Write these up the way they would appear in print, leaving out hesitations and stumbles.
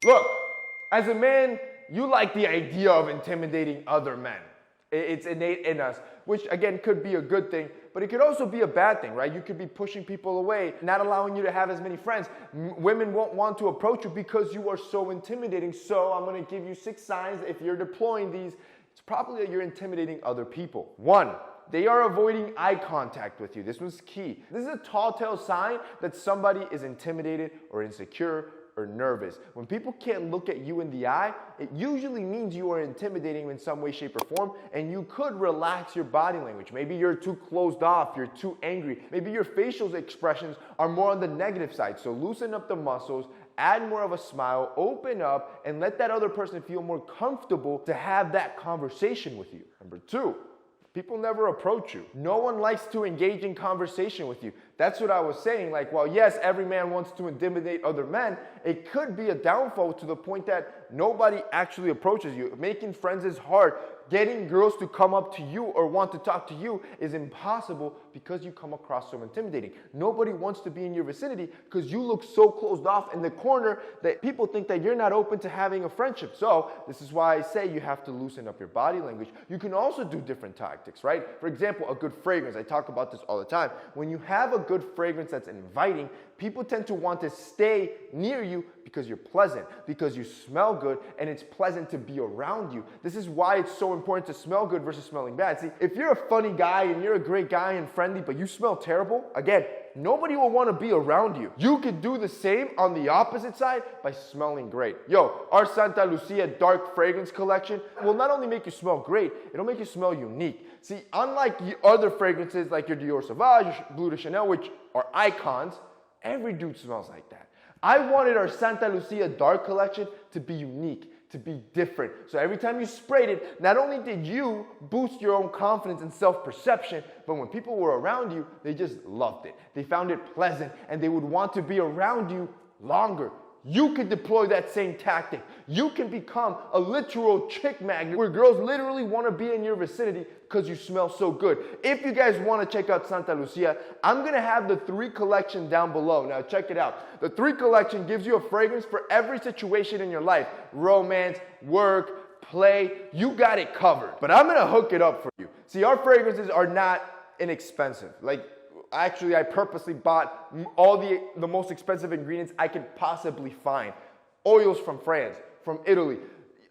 Look, as a man, you like the idea of intimidating other men. It's innate in us, which again could be a good thing, but it could also be a bad thing, right? You could be pushing people away, not allowing you to have as many friends. Women won't want to approach you because you are so intimidating. So I'm going to give you 6 signs. If you're deploying these, it's probably that you're intimidating other people. 1, they are avoiding eye contact with you. This one's key. This is a tall tale sign that somebody is intimidated or insecure or nervous. When people can't look at you in the eye, it usually means you are intimidating in some way, shape, or form, and you could relax your body language. Maybe you're too closed off, you're too angry. Maybe your facial expressions are more on the negative side. So loosen up the muscles, add more of a smile, open up, and let that other person feel more comfortable to have that conversation with you. Number 2, people never approach you. No one likes to engage in conversation with you. That's what I was saying. Like, well, yes, every man wants to intimidate other men. It could be a downfall to the point that nobody actually approaches you. Making friends is hard. Getting girls to come up to you or want to talk to you is impossible because you come across so intimidating. Nobody wants to be in your vicinity because you look so closed off in the corner that people think that you're not open to having a friendship. So this is why I say you have to loosen up your body language. You can also do different tactics, right? For example, a good fragrance. I talk about this all the time. When you have a good fragrance that's inviting, people tend to want to stay near you because you're pleasant, because you smell good, and it's pleasant to be around you. This is why it's so important to smell good versus smelling bad. See, if you're a funny guy and you're a great guy and friendly, but you smell terrible, again, nobody will want to be around you. You could do the same on the opposite side by smelling great. Yo, our Santa Lucia dark fragrance collection will not only make you smell great, it'll make you smell unique. See, unlike other fragrances like your Dior Sauvage, Bleu de Chanel, which are icons, every dude smells like that. I wanted our Santa Lucia dark collection to be unique, to be different. So every time you sprayed it, not only did you boost your own confidence and self-perception, but when people were around you, they just loved it. They found it pleasant, and they would want to be around you longer. You can deploy that same tactic. You can become a literal chick magnet where girls literally want to be in your vicinity because you smell so good. If you guys want to check out Santa Lucia, I'm going to have the 3 collection down below. Now check it out. The 3 collection gives you a fragrance for every situation in your life. Romance, work, play, you got it covered. But I'm going to hook it up for you. See, our fragrances are not inexpensive. Actually, I purposely bought all the most expensive ingredients I could possibly find. Oils from France, from Italy.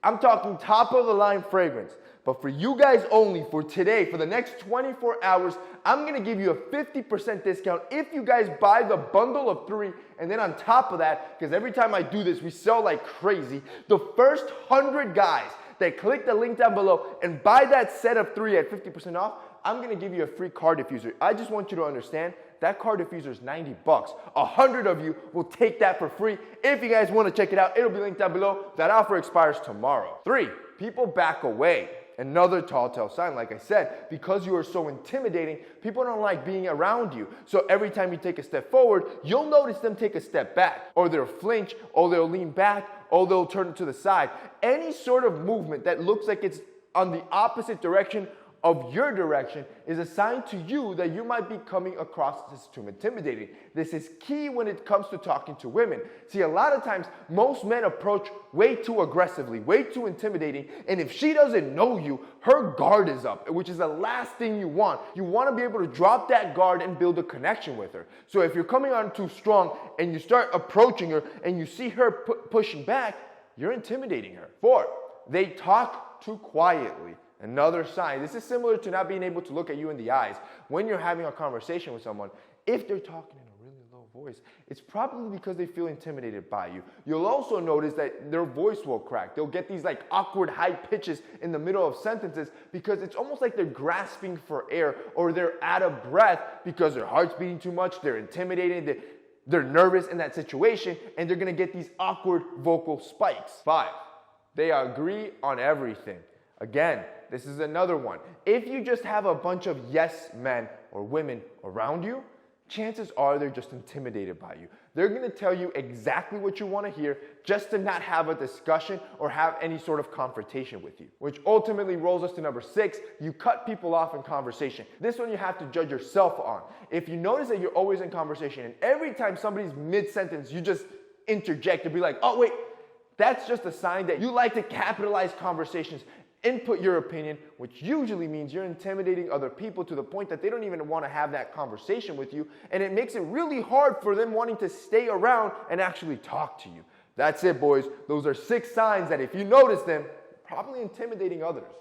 I'm talking top of the line fragrance. But for you guys only, for today, for the next 24 hours, I'm going to give you a 50% discount if you guys buy the bundle of 3. And then on top of that, because every time I do this, we sell like crazy, the first 100 guys that click the link down below and buy that set of 3 at 50% off, I'm going to give you a free car diffuser. I just want you to understand that car diffuser is $90. 100 of you will take that for free. If you guys want to check it out, it'll be linked down below. That offer expires tomorrow. 3, people back away. Another tall tale sign, like I said, because you are so intimidating, people don't like being around you. So every time you take a step forward, you'll notice them take a step back, or they'll flinch, or they'll lean back, or they'll turn to the side. Any sort of movement that looks like it's on the opposite direction of your direction is a sign to you that you might be coming across as too intimidating. This is key when it comes to talking to women. See, a lot of times, most men approach way too aggressively, way too intimidating, and if she doesn't know you, her guard is up, which is the last thing you want. You want to be able to drop that guard and build a connection with her. So if you're coming on too strong and you start approaching her and you see her pushing back, you're intimidating her. 4, they talk too quietly. Another sign. This is similar to not being able to look at you in the eyes. When you're having a conversation with someone, if they're talking in a really low voice, it's probably because they feel intimidated by you. You'll also notice that their voice will crack. They'll get these like awkward high pitches in the middle of sentences because it's almost like they're grasping for air or they're out of breath because their heart's beating too much, they're intimidated, they're nervous in that situation, and they're going to get these awkward vocal spikes. 5, they agree on everything. Again, this is another one. If you just have a bunch of yes men or women around you, chances are they're just intimidated by you. They're going to tell you exactly what you want to hear just to not have a discussion or have any sort of confrontation with you. Which ultimately rolls us to number 6, you cut people off in conversation. This one you have to judge yourself on. If you notice that you're always in conversation and every time somebody's mid-sentence, you just interject and be like, oh wait, That's just a sign that you like to capitalize conversations, input your opinion, which usually means you're intimidating other people to the point that they don't even want to have that conversation with you, and it makes it really hard for them wanting to stay around and actually talk to you. That's it, boys. Those are 6 signs that if you notice them, probably intimidating others.